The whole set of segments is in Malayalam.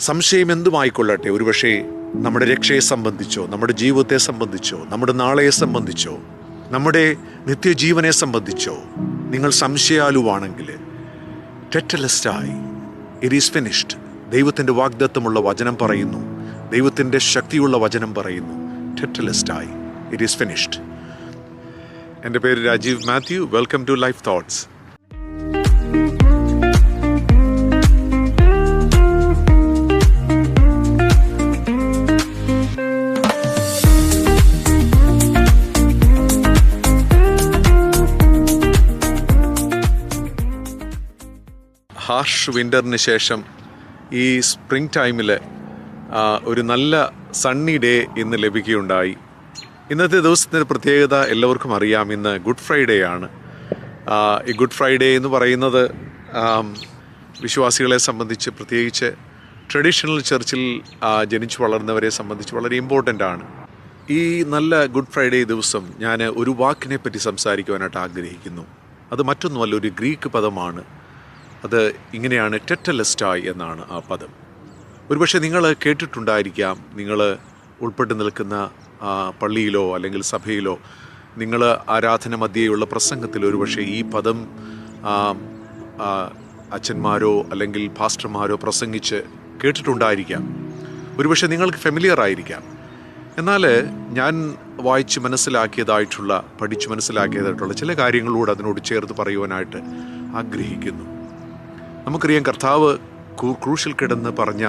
സംശയം എന്തുമായിക്കൊള്ളട്ടെ, ഒരുപക്ഷെ നമ്മുടെ രക്ഷയെ സംബന്ധിച്ചോ, നമ്മുടെ ജീവിതത്തെ സംബന്ധിച്ചോ, നമ്മുടെ നാളെയെ സംബന്ധിച്ചോ, നമ്മുടെ നിത്യജീവനെ സംബന്ധിച്ചോ നിങ്ങൾ സംശയാലുവാണെങ്കിൽ, ടെറ്റലസ്റ്റായി, ഇറ്റ് ഈസ് ഫിനിഷ്ഡ്. ദൈവത്തിൻ്റെ വാഗ്ദത്തമുള്ള വചനം പറയുന്നു, ദൈവത്തിൻ്റെ ശക്തിയുള്ള വചനം പറയുന്നു, ടെറ്റലസ്റ്റായി, ഇറ്റ് ഈസ് ഫിനിഷ്ഡ്. എൻ്റെ പേര് Rajeev Mathew. Welcome to life thoughts. Harsh വിൻ്ററിന് ശേഷം ഈ സ്പ്രിംഗ് ടൈമിൽ ഒരു നല്ല സണ്ണി ഡേ ഇന്ന് ലഭിക്കുകയുണ്ടായി. ഇന്നത്തെ ദിവസത്തിൻ്റെ പ്രത്യേകത എല്ലാവർക്കും അറിയാം. ഇന്ന് ഗുഡ് ഫ്രൈഡേ ആണ്. ഈ ഗുഡ് ഫ്രൈഡേ എന്ന് പറയുന്നത് വിശ്വാസികളെ സംബന്ധിച്ച്, പ്രത്യേകിച്ച് ട്രഡീഷണൽ ചർച്ചിൽ ജനിച്ചു വളർന്നവരെ സംബന്ധിച്ച് വളരെ ഇമ്പോർട്ടൻ്റ് ആണ്. ഈ നല്ല ഗുഡ് ഫ്രൈഡേ ദിവസം ഞാൻ ഒരു വാക്കിനെ പറ്റി സംസാരിക്കുവാനായിട്ട് ആഗ്രഹിക്കുന്നു. അത് മറ്റൊന്നുമല്ല, ഒരു ഗ്രീക്ക് പദമാണ്. അത് ഇങ്ങനെയാണ്, ടെറ്റലസ്റ്റായി എന്നാണ് ആ പദം. ഒരുപക്ഷെ നിങ്ങൾ കേട്ടിട്ടുണ്ടായിരിക്കാം. നിങ്ങൾ ഉൾപ്പെട്ട് നിൽക്കുന്ന പള്ളിയിലോ അല്ലെങ്കിൽ സഭയിലോ നിങ്ങൾ ആരാധന മധ്യേയുള്ള പ്രസംഗത്തിൽ ഒരുപക്ഷെ ഈ പദം അച്ഛന്മാരോ അല്ലെങ്കിൽ പാസ്റ്റർമാരോ പ്രസംഗിച്ച് കേട്ടിട്ടുണ്ടായിരിക്കാം. ഒരുപക്ഷെ നിങ്ങൾക്ക് ഫെമിലിയർ ആയിരിക്കാം. എന്നാൽ ഞാൻ വായിച്ച് മനസ്സിലാക്കിയതായിട്ടുള്ള, പഠിച്ച് മനസ്സിലാക്കിയതായിട്ടുള്ള ചില കാര്യങ്ങളോട് അതിനോട് ചേർത്ത് പറയുവാനായിട്ട് ആഗ്രഹിക്കുന്നു. നമുക്കറിയാം, കർത്താവ് ക്രൂശിൽ കിടന്ന് പറഞ്ഞ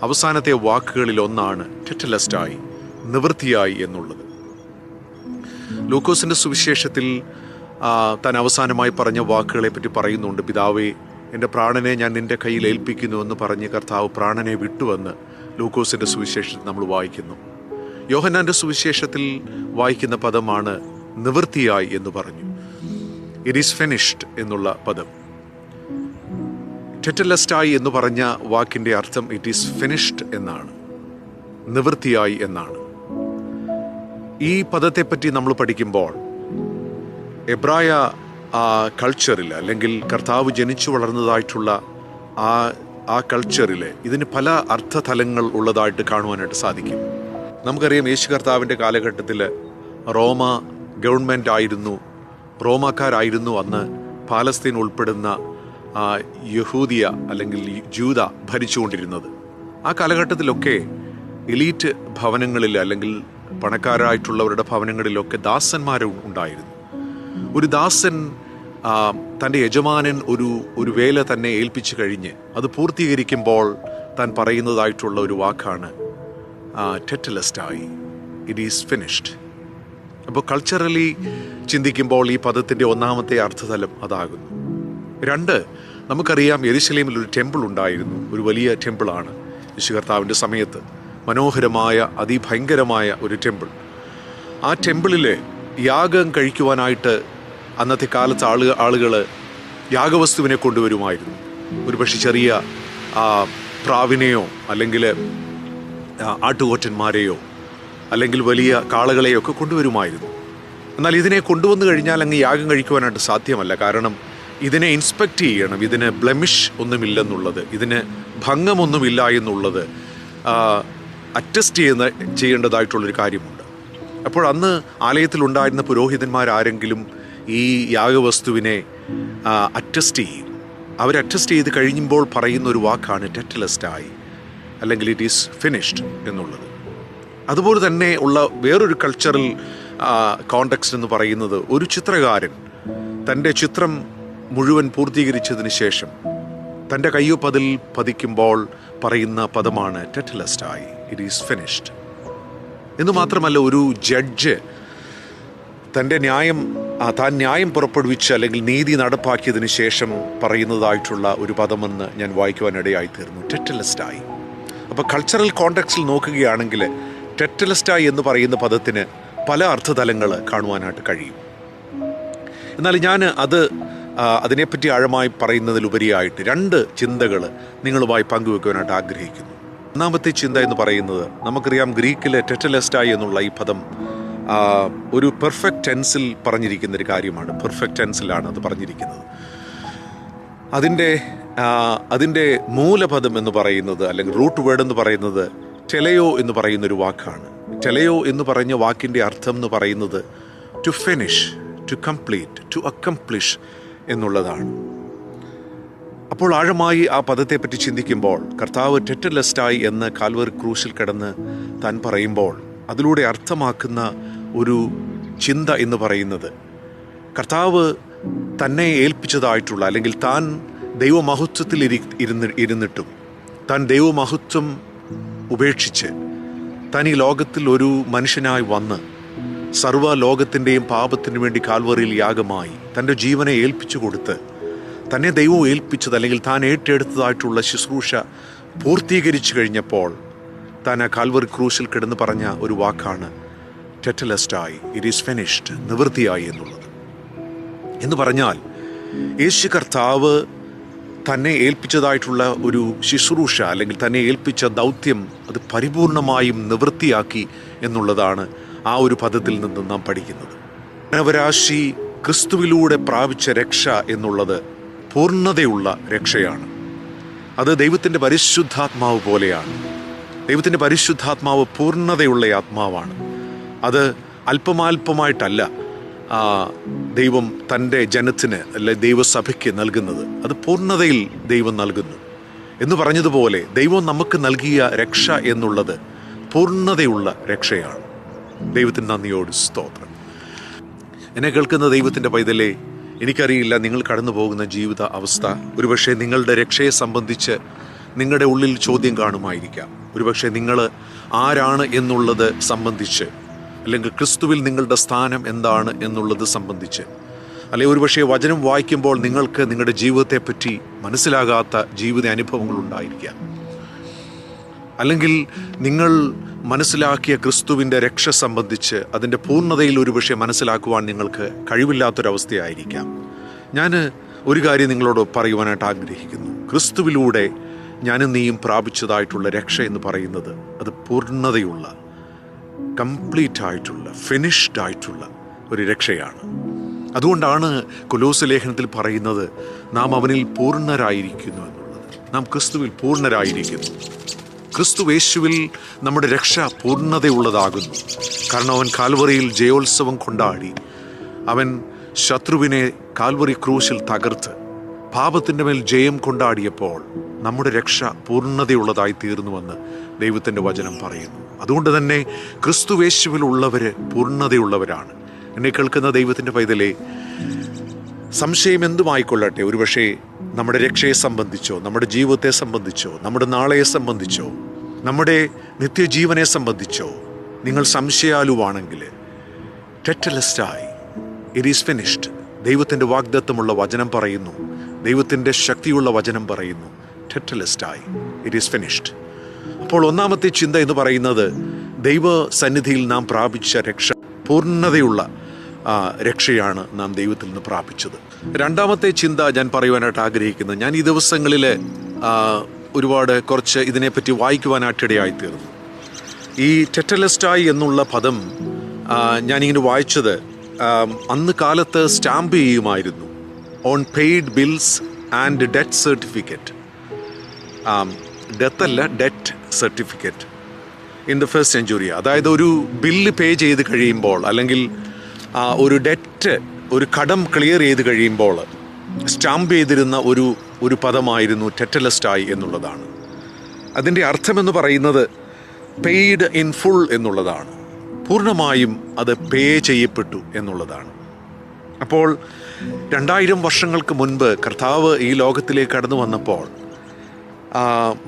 അവസാനത്തെ വാക്കുകളിൽ ഒന്നാണ് ടെറ്റലസ്റ്റായി, നിവൃത്തിയായി എന്നുള്ളത്. ലൂക്കോസിൻ്റെ സുവിശേഷത്തിൽ താൻ അവസാനമായി പറഞ്ഞ വാക്കുകളെ പറ്റി പറയുന്നുണ്ട്. പിതാവേ, എൻ്റെ പ്രാണനെ ഞാൻ നിൻ്റെ കയ്യിൽ ഏൽപ്പിക്കുന്നു എന്ന് പറഞ്ഞ് കർത്താവ് പ്രാണനെ വിട്ടുവെന്ന് ലൂക്കോസിൻ്റെ സുവിശേഷത്തിൽ നമ്മൾ വായിക്കുന്നു. യോഹന്നാൻ്റെ സുവിശേഷത്തിൽ വായിക്കുന്ന പദമാണ് നിവൃത്തിയായി എന്ന് പറഞ്ഞു. ഇറ്റ് ഈസ് ഫിനിഷ്ഡ് എന്നുള്ള പദം. ടെറ്റലസ്റ്റായി എന്ന് പറഞ്ഞ വാക്കിൻ്റെ അർത്ഥം ഇറ്റ് ഈസ് ഫിനിഷ്ഡ് എന്നാണ്, നിവൃത്തിയായി എന്നാണ്. ഈ പദത്തെപ്പറ്റി നമ്മൾ പഠിക്കുമ്പോൾ എബ്രായ കൾച്ചറിൽ, അല്ലെങ്കിൽ കർത്താവ് ജനിച്ചു വളർന്നതായിട്ടുള്ള ആ കൾച്ചറിൽ ഇതിന് പല അർത്ഥതലങ്ങൾ ഉള്ളതായിട്ട് കാണുവാനായിട്ട് സാധിക്കും. നമുക്കറിയാം, യേശു കർത്താവിൻ്റെ കാലഘട്ടത്തിൽ റോമ ഗവൺമെൻറ് ആയിരുന്നു, റോമാക്കാരായിരുന്നു അന്ന് പാലസ്തീൻ ഉൾപ്പെടുന്ന യഹൂദിയ അല്ലെങ്കിൽ ജൂത ഭരിച്ചുകൊണ്ടിരുന്നത്. ആ കാലഘട്ടത്തിലൊക്കെ എലീറ്റ് ഭവനങ്ങളിൽ അല്ലെങ്കിൽ പണക്കാരായിട്ടുള്ളവരുടെ ഭവനങ്ങളിലൊക്കെ ദാസന്മാരും ഉണ്ടായിരുന്നു. ഒരു ദാസൻ തൻ്റെ യജമാനൻ ഒരു വേല തന്നെ ഏൽപ്പിച്ചു കഴിഞ്ഞ് അത് പൂർത്തീകരിക്കുമ്പോൾ താൻ പറയുന്നതായിട്ടുള്ള ഒരു വാക്കാണ് ടെറ്റലസ്റ്റായി, ഇറ്റ് ഈസ് ഫിനിഷ്ഡ്. അപ്പോൾ കൾച്ചറലി ചിന്തിക്കുമ്പോൾ ഈ പദത്തിൻ്റെ ഒന്നാമത്തെ അർത്ഥതലം അതാകുന്നു. 2, നമുക്കറിയാം, യെരുശലേമിൽ ഒരു ടെമ്പിൾ ഉണ്ടായിരുന്നു. ഒരു വലിയ ടെമ്പിളാണ് യേശു കർത്താവിൻ്റെ സമയത്ത്. മനോഹരമായ, അതിഭയങ്കരമായ ഒരു ടെമ്പിൾ. ആ ടെമ്പിളിൽ യാഗം കഴിക്കുവാനായിട്ട് അന്നത്തെ കാലത്ത് ആളുകൾ യാഗവസ്തുവിനെ കൊണ്ടുവരുമായിരുന്നു. ഒരുപക്ഷെ ചെറിയ പ്രാവിനെയോ അല്ലെങ്കിൽ ആട്ടുകൊറ്റന്മാരെയോ അല്ലെങ്കിൽ വലിയ കാളകളെയോ ഒക്കെ കൊണ്ടുവരുമായിരുന്നു. എന്നാൽ ഇതിനെ കൊണ്ടുവന്നു കഴിഞ്ഞാൽ അങ്ങ് യാഗം കഴിക്കുവാനായിട്ട് സാധ്യമല്ല. കാരണം ഇതിനെ ഇൻസ്പെക്റ്റ് ചെയ്യണം, ഇതിന് ബ്ലെമിഷ് ഒന്നുമില്ലെന്നുള്ളത്, ഇതിന് ഭംഗമൊന്നുമില്ല എന്നുള്ളത് അറ്റസ്റ്റ് ചെയ്യേണ്ടതായിട്ടുള്ളൊരു കാര്യമുണ്ട്. അപ്പോൾ അന്ന് ആലയത്തിലുണ്ടായിരുന്ന പുരോഹിതന്മാരാരെങ്കിലും ഈ യാഗവസ്തുവിനെ അറ്റസ്റ്റ് ചെയ്യും. അവർ അറ്റസ്റ്റ് ചെയ്ത് കഴിയുമ്പോൾ പറയുന്ന ഒരു വാക്കാണ് ടെറ്റലസ്റ്റായി, അല്ലെങ്കിൽ ഇറ്റ് ഈസ് ഫിനിഷ്ഡ് എന്നുള്ളത്. അതുപോലെ തന്നെ ഉള്ള വേറൊരു കൾച്ചറൽ കോണ്ടെക്സ്റ്റ് എന്ന് പറയുന്നത്, ഒരു ചിത്രകാരൻ തൻ്റെ ചിത്രം മുഴുവൻ പൂർത്തീകരിച്ചതിന് ശേഷം തൻ്റെ കയ്യൊപ്പതിൽ പതിക്കുമ്പോൾ പറയുന്ന പദമാണ് ടെറ്റലസ്റ്റായി, ഇറ്റ് ഈസ് ഫിനിഷ്ഡ്. എന്ന് മാത്രമല്ല, ഒരു ജഡ്ജ് തൻ്റെ താൻ ന്യായം പുറപ്പെടുവിച്ച് അല്ലെങ്കിൽ നീതി നടപ്പാക്കിയതിന് ശേഷം പറയുന്നതായിട്ടുള്ള ഒരു പദമെന്ന് ഞാൻ വായിക്കുവാനിടയായി തീർന്നു, ടെറ്റലസ്റ്റായി. അപ്പോൾ കൾച്ചറൽ കോണ്ടെക്സ്റ്റിൽ നോക്കുകയാണെങ്കിൽ ടെറ്റലസ്റ്റായി എന്ന് പറയുന്ന പദത്തിന് പല അർത്ഥതലങ്ങൾ കാണുവാനായിട്ട് കഴിയും. എന്നാൽ ഞാൻ അതിനെപ്പറ്റി ആഴമായി പറയുന്നതിലുപരിയായിട്ട് 2 ചിന്തകൾ നിങ്ങളുമായി പങ്കുവെക്കുവാനായിട്ട് ആഗ്രഹിക്കുന്നു. ഒന്നാമത്തെ ചിന്ത എന്ന് പറയുന്നത്, നമുക്കറിയാം ഗ്രീക്കിലെ ടെറ്റലസ്റ്റായി എന്നുള്ള ഈ പദം ഒരു പെർഫെക്റ്റ് ടെൻസിൽ പറഞ്ഞിരിക്കുന്നൊരു കാര്യമാണ്. പെർഫെക്റ്റ് ടെൻസിലാണ് അത് പറഞ്ഞിരിക്കുന്നത്. അതിൻ്റെ മൂലപദം എന്ന് പറയുന്നത്, അല്ലെങ്കിൽ റൂട്ട് വേർഡ് എന്ന് പറയുന്നത് ടെലയോ എന്ന് പറയുന്നൊരു വാക്കാണ്. ടെലയോ എന്ന് പറഞ്ഞ വാക്കിൻ്റെ അർത്ഥം എന്ന് പറയുന്നത് to finish, to complete, to accomplish എന്നുള്ളതാണ്. അപ്പോൾ ആഴമായി ആ പദത്തെപ്പറ്റി ചിന്തിക്കുമ്പോൾ കർത്താവ് ടെറ്റലെസ്റ്റായി എന്ന് കാൽവറി ക്രൂശിൽ കിടന്ന് താൻ പറയുമ്പോൾ അതിലൂടെ അർത്ഥമാക്കുന്ന ഒരു ചിന്ത എന്ന് പറയുന്നത്, കർത്താവ് തന്നെ ഏൽപ്പിച്ചതായിട്ടുള്ള, അല്ലെങ്കിൽ താൻ ദൈവമഹത്വത്തിൽ ഇരുന്നിട്ടും താൻ ദൈവമഹത്വം ഉപേക്ഷിച്ച് താൻ ഈ ലോകത്തിൽ ഒരു മനുഷ്യനായി വന്ന് സർവ്വ ലോകത്തിൻ്റെയും പാപത്തിനു വേണ്ടി കാൽവറിയിൽ യാഗമായി തൻ്റെ ജീവനെ ഏൽപ്പിച്ചു കൊടുത്ത് തന്നെ ദൈവം ഏൽപ്പിച്ചത്, അല്ലെങ്കിൽ താൻ ഏറ്റെടുത്തതായിട്ടുള്ള ശുശ്രൂഷ പൂർത്തീകരിച്ചു കഴിഞ്ഞപ്പോൾ താൻ ആ കാൽവറി ക്രൂശിൽ കിടന്ന് പറഞ്ഞ ഒരു വാക്കാണ് ടെറ്റലെസ്റ്റായി, ഇറ്റ് ഈസ് ഫിനിഷ്ഡ്, നിവൃത്തിയായി എന്നുള്ളത്. എന്ന് പറഞ്ഞാൽ യേശു കർത്താവ് തന്നെ ഏൽപ്പിച്ചതായിട്ടുള്ള ഒരു ശുശ്രൂഷ, അല്ലെങ്കിൽ തന്നെ ഏൽപ്പിച്ച ദൗത്യം അത് പരിപൂർണമായും നിവൃത്തിയാക്കി എന്നുള്ളതാണ് ആ ഒരു പദത്തിൽ നിന്ന് നാം പഠിക്കുന്നത്. മാനവരാശി ക്രിസ്തുവിലൂടെ പ്രാപിച്ച രക്ഷ എന്നുള്ളത് പൂർണ്ണതയുള്ള രക്ഷയാണ്. അത് ദൈവത്തിൻ്റെ പരിശുദ്ധാത്മാവ് പോലെയാണ്. ദൈവത്തിൻ്റെ പരിശുദ്ധാത്മാവ് പൂർണ്ണതയുള്ള ആത്മാവാണ്. അത് അല്പമാൽപമായിട്ടല്ല ദൈവം തൻ്റെ ജനത്തിന്, അല്ലെ ദൈവസഭയ്ക്ക് നൽകുന്നത്. അത് പൂർണ്ണതയിൽ ദൈവം നൽകുന്നു എന്ന് പറഞ്ഞതുപോലെ ദൈവം നമുക്ക് നൽകിയ രക്ഷ എന്നുള്ളത് പൂർണ്ണതയുള്ള രക്ഷയാണ്. ദൈവത്തിന് നന്ദിയോട് സ്തോത്രം. എന്നെ കേൾക്കുന്ന ദൈവത്തിൻ്റെ പൈതലേ, എനിക്കറിയില്ല നിങ്ങൾ കടന്നു പോകുന്ന ജീവിത അവസ്ഥ. ഒരുപക്ഷെ നിങ്ങളുടെ രക്ഷയെ സംബന്ധിച്ച് നിങ്ങളുടെ ഉള്ളിൽ ചോദ്യം കാണുമായിരിക്കാം. ഒരുപക്ഷെ നിങ്ങൾ ആരാണ് എന്നുള്ളത് സംബന്ധിച്ച്, അല്ലെങ്കിൽ ക്രിസ്തുവിൽ നിങ്ങളുടെ സ്ഥാനം എന്താണ് എന്നുള്ളത് സംബന്ധിച്ച്, അല്ലെങ്കിൽ ഒരുപക്ഷെ വചനം വായിക്കുമ്പോൾ നിങ്ങൾക്ക് നിങ്ങളുടെ ജീവിതത്തെപ്പറ്റി മനസ്സിലാകാത്ത ജീവിത അനുഭവങ്ങൾ ഉണ്ടായിരിക്കാം. അല്ലെങ്കിൽ നിങ്ങൾ മനസ്സിലാക്കിയ ക്രിസ്തുവിൻ്റെ രക്ഷ സംബന്ധിച്ച് അതിൻ്റെ പൂർണ്ണതയിൽ ഒരുപക്ഷെ മനസ്സിലാക്കുവാൻ നിങ്ങൾക്ക് കഴിവില്ലാത്തൊരവസ്ഥയായിരിക്കാം. ഞാൻ ഒരു കാര്യം നിങ്ങളോട് പറയുവാനായിട്ട് ആഗ്രഹിക്കുന്നു. ക്രിസ്തുവിലൂടെ ഞാനും നീയും പ്രാപിച്ചതായിട്ടുള്ള രക്ഷ എന്ന് പറയുന്നത് അത് പൂർണ്ണതയുള്ള, കംപ്ലീറ്റ് ആയിട്ടുള്ള, ഫിനിഷ്ഡ് ആയിട്ടുള്ള ഒരു രക്ഷയാണ്. അതുകൊണ്ടാണ് കൊലോസ്യ ലേഖനത്തിൽ പറയുന്നത് നാം അവനിൽ പൂർണ്ണരായിരിക്കുന്നു എന്നുള്ളത്. നാം ക്രിസ്തുവിൽ പൂർണ്ണരായിരിക്കുന്നു. ക്രിസ്തു യേശുവിൽ നമ്മുടെ രക്ഷ പൂർണ്ണതയുള്ളതാകുന്നു. കാരണം അവൻ കാൽവറിയിൽ ജയോത്സവം കൊണ്ടാടി. അവൻ ശത്രുവിനെ കാൽവറി ക്രൂശിൽ തകർത്ത് പാപത്തിൻ്റെ മേൽ ജയം കൊണ്ടാടിയപ്പോൾ നമ്മുടെ രക്ഷ പൂർണ്ണതയുള്ളതായി തീർന്നുവെന്ന് ദൈവത്തിൻ്റെ വചനം പറയുന്നു. അതുകൊണ്ട് തന്നെ ക്രിസ്തുവേശുവിലുള്ളവർ പൂർണ്ണതയുള്ളവരാണ്. എന്നെ കേൾക്കുന്ന ദൈവത്തിൻ്റെ പൈതലേ, സംശയം എന്തുമായിക്കൊള്ളട്ടെ, ഒരുപക്ഷെ നമ്മുടെ രക്ഷയെ സംബന്ധിച്ചോ, നമ്മുടെ ജീവിതത്തെ സംബന്ധിച്ചോ, നമ്മുടെ നാളെയെ സംബന്ധിച്ചോ, നമ്മുടെ നിത്യജീവനെ സംബന്ധിച്ചോ നിങ്ങൾ സംശയാലുവാണെങ്കിൽ, ടെറ്റലെസ്റ്റായി, ഇറ്റ് ഈസ് ഫിനിഷ്ഡ്. ദൈവത്തിൻ്റെ വാഗ്ദത്തമുള്ള വചനം പറയുന്നു, ദൈവത്തിൻ്റെ ശക്തിയുള്ള വചനം പറയുന്നു, ടെറ്റലെസ്റ്റായി, ഇറ്റ് ഈസ് ഫിനിഷ്ഡ്. അപ്പോൾ ഒന്നാമത്തെ ചിന്ത എന്ന് പറയുന്നത് ദൈവസന്നിധിയിൽ നാം പ്രാപിച്ച രക്ഷ പൂർണ്ണതയുള്ള രക്ഷയാണ് നാം ദൈവത്തിൽ നിന്ന് പ്രാപിച്ചത്. രണ്ടാമത്തെ ചിന്ത ഞാൻ പറയുവാനായിട്ട് ആഗ്രഹിക്കുന്നത്, ഞാൻ ഈ ദിവസങ്ങളിൽ ഒരുപാട് കുറച്ച് ഇതിനെപ്പറ്റി വായിക്കുവാനായിട്ടിടയായിത്തീർന്നു. ഈ ടെറ്റലെസ്റ്റായി എന്നുള്ള പദം ഞാനിങ്ങനെ വായിച്ചത് അന്ന് കാലത്ത് സ്റ്റാമ്പ് ചെയ്യുമായിരുന്നു. On paid bills and debt certificate, death അല്ല, debt certificate in the first century. അതായത് ഒരു ബില്ല് പേ ചെയ്ത് കഴിയുമ്പോൾ, അല്ലെങ്കിൽ ഒരു ഡെറ്റ്, ഒരു കടം ക്ലിയർ ചെയ്ത് കഴിയുമ്പോൾ സ്റ്റാമ്പ് ചെയ്തിരുന്ന ഒരു പദമായിരുന്നു ടെറ്റലെസ്റ്റായി എന്നുള്ളതാണ്. അതിൻ്റെ അർത്ഥമെന്ന് പറയുന്നത് പെയ്ഡ് ഇൻ ഫുൾ എന്നുള്ളതാണ്. പൂർണ്ണമായും അത് പേ ചെയ്യപ്പെട്ടു എന്നുള്ളതാണ്. അപ്പോൾ 2000 വർഷങ്ങൾക്ക് മുൻപ് കർത്താവ് ഈ ലോകത്തിലേക്ക് കടന്നു വന്നപ്പോൾ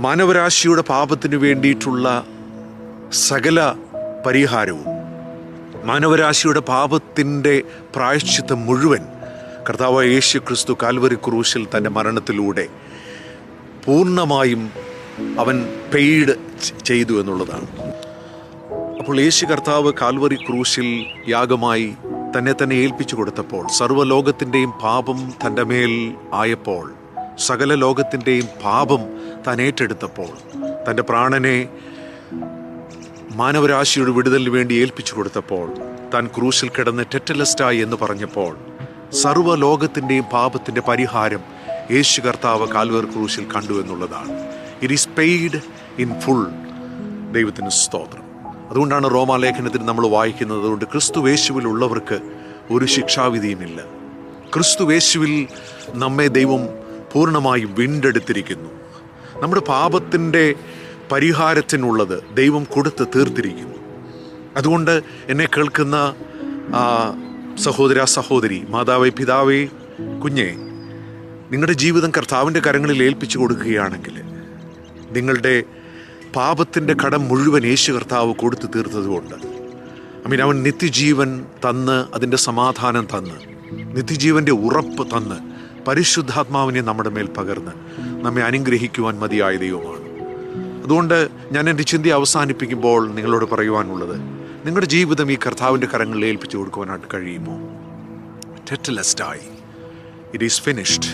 മാനവരാശിയുടെ പാപത്തിന് വേണ്ടിയിട്ടുള്ള സകല പരിഹാരവും, മാനവരാശിയുടെ പാപത്തിൻ്റെ പ്രായശ്ചിത്തം മുഴുവൻ കർത്താവ് യേശു ക്രിസ്തു കാൽവറി ക്രൂശിൽ തൻ്റെ മരണത്തിലൂടെ പൂർണ്ണമായും അവൻ പെയ്ഡ് ചെയ്തു എന്നുള്ളതാണ്. അപ്പോൾ യേശു കർത്താവ് കാൽവറി ക്രൂശിൽ യാഗമായി തന്നെ ഏൽപ്പിച്ചു കൊടുത്തപ്പോൾ, സർവ്വലോകത്തിൻ്റെയും പാപം തൻ്റെ മേൽ ആയപ്പോൾ, സകല ലോകത്തിൻ്റെയും പാപം താൻ ഏറ്റെടുത്തപ്പോൾ, തൻ്റെ പ്രാണനെ മാനവരാശിയുടെ വിടുതലിന് വേണ്ടി ഏൽപ്പിച്ചു കൊടുത്തപ്പോൾ, താൻ ക്രൂശിൽ കിടന്ന് ടെറ്റലെസ്റ്റായി എന്ന് പറഞ്ഞപ്പോൾ, സർവ്വലോകത്തിൻ്റെയും പാപത്തിൻ്റെ പരിഹാരം യേശു കർത്താവ് കാൽവർ ക്രൂശിൽ കണ്ടു എന്നുള്ളതാണ്. It is paid in full. ദൈവത്തിന് സ്തോത്രം. അതുകൊണ്ടാണ് റോമാലേഖനത്തിൽ നമ്മൾ വായിക്കുന്നത്, അതുകൊണ്ട് ക്രിസ്തുവേശുവിലുള്ളവർക്ക് ഒരു ശിക്ഷാവിധിയുമില്ല. ക്രിസ്തുവേശുവിൽ നമ്മെ ദൈവം പൂർണ്ണമായും വീണ്ടെടുത്തിരിക്കുന്നു. നമ്മുടെ പാപത്തിൻ്റെ പരിഹാരത്തിനുള്ളത് ദൈവം കൊടുത്ത് തീർത്തിരിക്കുന്നു. അതുകൊണ്ട് എന്നെ കേൾക്കുന്ന സഹോദര സഹോദരി, മാതാവേ, പിതാവേ, കുഞ്ഞെ, നിങ്ങളുടെ ജീവിതം കർത്താവിൻ്റെ കരങ്ങളിൽ ഏൽപ്പിച്ചു കൊടുക്കുകയാണെങ്കിൽ നിങ്ങളുടെ പാപത്തിൻ്റെ കടം മുഴുവൻ യേശു കർത്താവ് കൊടുത്തു തീർത്തതുകൊണ്ട് അവൻ നിത്യജീവൻ തന്ന്, അതിൻ്റെ സമാധാനം തന്ന്, നിത്യജീവൻ്റെ ഉറപ്പ് തന്ന്, പരിശുദ്ധാത്മാവിനെ നമ്മുടെ മേൽ പകർന്ന് നമ്മെ അനുഗ്രഹിക്കുവാൻ മതിയായ ദൈവമാണ്. അതുകൊണ്ട് ഞാൻ എൻ്റെ ചിന്ത അവസാനിപ്പിക്കുമ്പോൾ നിങ്ങളോട് പറയുവാനുള്ളത്, നിങ്ങളുടെ ജീവിതം ഈ കർത്താവിൻ്റെ കരങ്ങളിൽ ഏൽപ്പിച്ചു കൊടുക്കുവാനായിട്ട് കഴിയുമോ? ടെറ്റലസ്റ്റായി, ഇറ്റ് ഈസ് ഫിനിഷ്ഡ്,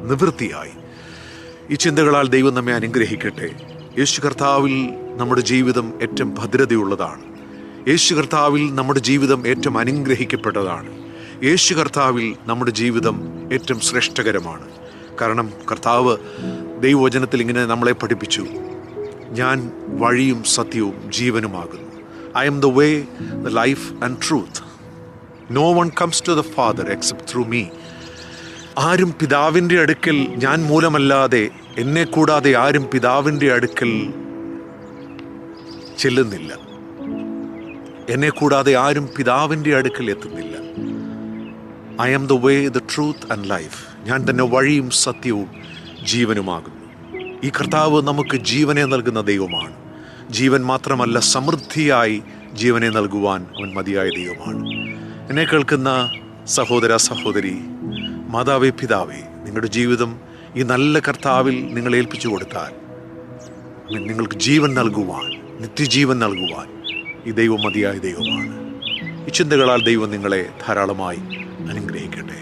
നിവൃത്തിയായി. ഈ ചിന്തകളാൽ ദൈവം നമ്മെ അനുഗ്രഹിക്കട്ടെ. യേശു കർത്താവിൽ നമ്മുടെ ജീവിതം ഏറ്റവും ഭദ്രതയുള്ളതാണ്. യേശു കർത്താവിൽ നമ്മുടെ ജീവിതം ഏറ്റവും അനുഗ്രഹിക്കപ്പെട്ടതാണ്. യേശു കർത്താവിൽ നമ്മുടെ ജീവിതം ഏറ്റവും ശ്രേഷ്ഠകരമാണ്. കാരണം കർത്താവ് ദൈവവചനത്തിൽ ഇങ്ങനെ നമ്മളെ പഠിപ്പിച്ചു, ഞാൻ വഴിയും സത്യവും ജീവനുമാകുന്നു. I am the way, the life and truth. No one comes to the Father except through me. ആരും പിതാവിൻ്റെ അടുക്കൽ ഞാൻ മൂലമല്ലാതെ, എന്നെ കൂടാതെ ആരും പിതാവിൻ്റെ അടുക്കൽ ചെല്ലുന്നില്ല. എന്നെ കൂടാതെ ആരും പിതാവിൻ്റെ അടുക്കൽ എത്തുന്നില്ല. I am the way, the truth and life. ഞാൻ തന്നെ വഴിയും സത്യവും ജീവനുമാകുന്നു. ഈ കർത്താവ് നമുക്ക് ജീവനെ നൽകുന്ന ദൈവമാണ്. ജീവൻ മാത്രമല്ല, സമൃദ്ധിയായി ജീവനെ നൽകുവാൻ അവൻ മതിയായ ദൈവമാണ്. എന്നെ കേൾക്കുന്ന സഹോദര സഹോദരി, മാതാവേ, പിതാവേ, നിങ്ങളുടെ ജീവിതം ഈ നല്ല കർത്താവിൽ നിങ്ങൾ ഏൽപ്പിച്ചു കൊടുത്താൽ നിങ്ങൾക്ക് ജീവൻ നൽകുവാൻ, നിത്യജീവൻ നൽകുവാൻ ഈ ദൈവം മതിയായ ദൈവമാണ്. ഈ ചിന്തകളാൽ ദൈവം നിങ്ങളെ ധാരാളമായി അനുഗ്രഹിക്കട്ടെ.